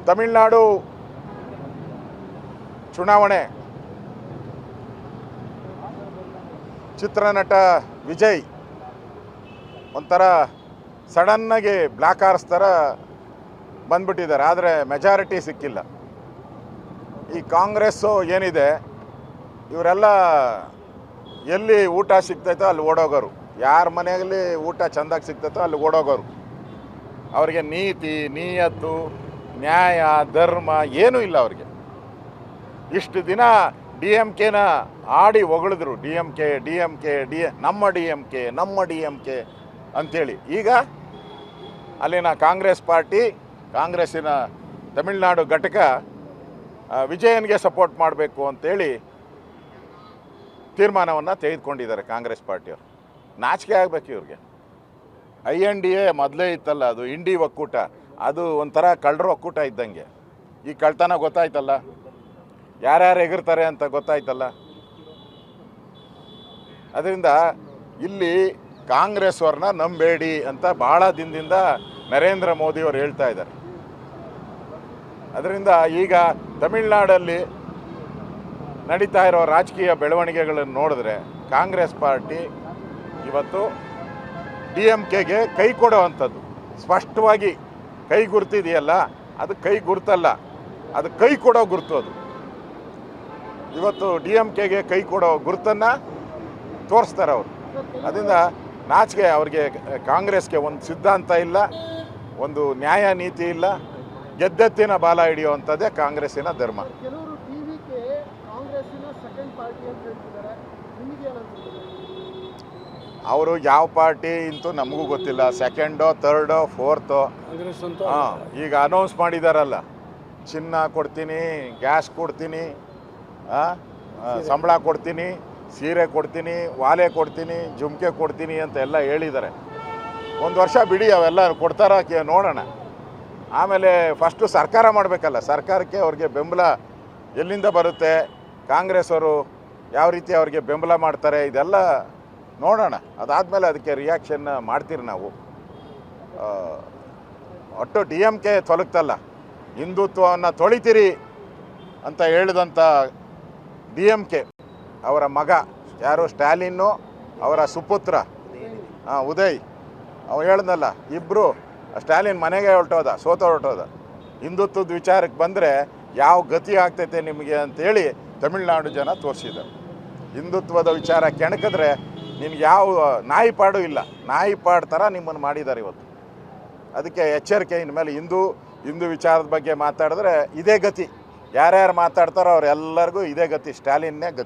ತಮಿಳುನಾಡು ಚುನಾವಣೆ ಚಿತ್ರನಟ ವಿಜಯ್ ಒಂಥರ ಸಡನ್ನಾಗಿ ಬ್ಲ್ಯಾಕ್ ಆರ್ಸ್ ಥರ ಬಂದ್ಬಿಟ್ಟಿದ್ದಾರೆ. ಆದರೆ ಮೆಜಾರಿಟಿ ಸಿಕ್ಕಿಲ್ಲ. ಈ ಕಾಂಗ್ರೆಸ್ಸು ಏನಿದೆ, ಇವರೆಲ್ಲ ಎಲ್ಲಿ ಊಟ ಸಿಗ್ತೈತೋ ಅಲ್ಲಿ ಓಡೋಗೋರು, ಯಾರ ಮನೆಯಲ್ಲಿ ಊಟ ಚೆಂದಾಗಿ ಸಿಗ್ತೈತೋ ಅಲ್ಲಿ ಓಡೋಗೋರು. ಅವರಿಗೆ ನೀತಿ, ನಿಯತ್ತು, ನ್ಯಾಯ, ಧರ್ಮ ಏನೂ ಇಲ್ಲ ಅವ್ರಿಗೆ. ಇಷ್ಟು ದಿನ ಡಿ ಎಮ್ ಕೆನ ಆಡಿ ಹೊಗಳಿದ್ರು, ನಮ್ಮ ಡಿ ಎಮ್ ಕೆ ಅಂಥೇಳಿ. ಈಗ ಅಲ್ಲಿನ ಕಾಂಗ್ರೆಸ್ ಪಾರ್ಟಿ, ಕಾಂಗ್ರೆಸ್ಸಿನ ತಮಿಳುನಾಡು ಘಟಕ ವಿಜಯನ್ಗೆ ಸಪೋರ್ಟ್ ಮಾಡಬೇಕು ಅಂತೇಳಿ ತೀರ್ಮಾನವನ್ನು ತೆಗೆದುಕೊಂಡಿದ್ದಾರೆ ಕಾಂಗ್ರೆಸ್ ಪಾರ್ಟಿಯವರು. ನಾಚಿಕೆ ಆಗಬೇಕು ಇವ್ರಿಗೆ. INDA ಮೊದಲೇ ಇತ್ತಲ್ಲ, ಅದು ಇಂಡಿ ಒಕ್ಕೂಟ, ಅದು ಒಂಥರ ಕಳ್ಳರ ಒಕ್ಕೂಟ ಇದ್ದಂಗೆ. ಈ ಕಳ್ತನ ಗೊತ್ತಾಯ್ತಲ್ಲ, ಯಾರ್ಯಾರು ಎಗರ್ತಾರೆ ಅಂತ ಗೊತ್ತಾಯ್ತಲ್ಲ. ಅದರಿಂದ ಇಲ್ಲಿ ಕಾಂಗ್ರೆಸ್ ಅವ್ರನ್ನ ನಂಬೇಡಿ ಅಂತ ಭಾಳ ದಿನದಿಂದ ನರೇಂದ್ರ ಮೋದಿಯವರು ಹೇಳ್ತಾ ಇದ್ದಾರೆ. ಅದರಿಂದ ಈಗ ತಮಿಳುನಾಡಲ್ಲಿ ನಡೀತಾ ಇರೋ ರಾಜಕೀಯ ಬೆಳವಣಿಗೆಗಳನ್ನು ನೋಡಿದ್ರೆ ಕಾಂಗ್ರೆಸ್ ಪಾರ್ಟಿ ಇವತ್ತು DMKಗೆ ಕೈ ಕೊಡೋವಂಥದ್ದು ಸ್ಪಷ್ಟವಾಗಿ ಕೈ ಗುರುತಿದೆಯಲ್ಲ, ಅದು ಕೈ ಗುರುತಲ್ಲ, ಅದು ಕೈ ಕೊಡೋ ಗುರುತು. ಅದು ಇವತ್ತು DMKಗೆ ಕೈ ಕೊಡೋ ಗುರುತನ್ನು ತೋರಿಸ್ತಾರೆ ಅವರು. ಅದರಿಂದ ನಾಚಿಕೆ ಅವ್ರಿಗೆ. ಕಾಂಗ್ರೆಸ್ಗೆ ಒಂದು ಸಿದ್ಧಾಂತ ಇಲ್ಲ, ಒಂದು ನ್ಯಾಯ ನೀತಿ ಇಲ್ಲ, ಗೆದ್ದೆತ್ತಿನ ಬಾಲ ಹಿಡಿಯುವಂಥದ್ದೇ ಕಾಂಗ್ರೆಸ್ಸಿನ ಧರ್ಮ. ಅವರು ಯಾವ ಪಾರ್ಟಿ ಇಂತೂ ನಮಗೂ ಗೊತ್ತಿಲ್ಲ, ಸೆಕೆಂಡೋ ಥರ್ಡೋ ಫೋರ್ತೋ. ಈಗ ಅನೌನ್ಸ್ ಮಾಡಿದಾರಲ್ಲ, ಚಿನ್ನ ಕೊಡ್ತೀನಿ, ಗ್ಯಾಸ್ ಕೊಡ್ತೀನಿ, ಸಂಬಳ ಕೊಡ್ತೀನಿ, ಸೀರೆ ಕೊಡ್ತೀನಿ, ವಾಲೆ ಕೊಡ್ತೀನಿ, ಜುಮ್ಕೆ ಕೊಡ್ತೀನಿ ಅಂತ ಎಲ್ಲ ಹೇಳಿದ್ದಾರೆ. ಒಂದು ವರ್ಷ ಬಿಡಿ, ಅವೆಲ್ಲ ಕೊಡ್ತಾರ ನೋಡೋಣ. ಆಮೇಲೆ ಫಸ್ಟು ಸರ್ಕಾರ ಮಾಡಬೇಕಲ್ಲ, ಸರ್ಕಾರಕ್ಕೆ ಅವ್ರಿಗೆ ಬೆಂಬಲ ಎಲ್ಲಿಂದ ಬರುತ್ತೆ, ಕಾಂಗ್ರೆಸ್ ಅವರು ಯಾವ ರೀತಿ ಅವ್ರಿಗೆ ಬೆಂಬಲ ಮಾಡ್ತಾರೆ, ಇದೆಲ್ಲ ನೋಡೋಣ. ಅದಾದಮೇಲೆ ಅದಕ್ಕೆ ರಿಯಾಕ್ಷನ್ ಮಾಡ್ತೀರಿ ನಾವು. ಒಟ್ಟು DMK ತೊಲಗ್ತಲ್ಲ, ಹಿಂದುತ್ವವನ್ನು ತೊಳಿತೀರಿ ಅಂತ ಹೇಳಿದಂಥ DMK ಅವರ ಮಗ ಯಾರು, ಸ್ಟ್ಯಾಲಿನ್ನು, ಅವರ ಸುಪುತ್ರ ಉದಯ್, ಅವ ಹೇಳ್ದಲ್ಲ, ಇಬ್ಬರು ಸ್ಟ್ಯಾಲಿನ್ ಮನೆಗೆ ಹೊರಟೋದ. ಹಿಂದುತ್ವದ ವಿಚಾರಕ್ಕೆ ಬಂದರೆ ಯಾವ ಗತಿ ಆಗ್ತೈತೆ ನಿಮಗೆ ಅಂತೇಳಿ ತಮಿಳುನಾಡು ಜನ ತೋರಿಸಿದ್ದಾರೆ. ಹಿಂದುತ್ವದ ವಿಚಾರ ಕೆಣಕಿದ್ರೆ ನಿಮ್ಗೆ ಯಾವ ನಾಯಿಪಾಡು ಇಲ್ಲ, ನಾಯಿಪಾಡು ಥರ ನಿಮ್ಮನ್ನು ಮಾಡಿದ್ದಾರೆ ಇವತ್ತು. ಅದಕ್ಕೆ ಎಚ್ಚರಿಕೆ. ಇನ್ಮೇಲೆ ಹಿಂದೂ ವಿಚಾರದ ಬಗ್ಗೆ ಮಾತಾಡಿದ್ರೆ ಇದೇ ಗತಿ. ಯಾರ್ಯಾರು ಮಾತಾಡ್ತಾರೋ ಅವರೆಲ್ಲರಿಗೂ ಇದೇ ಗತಿ, ಸ್ಟ್ಯಾಲಿನ್ನೇ ಗತಿ.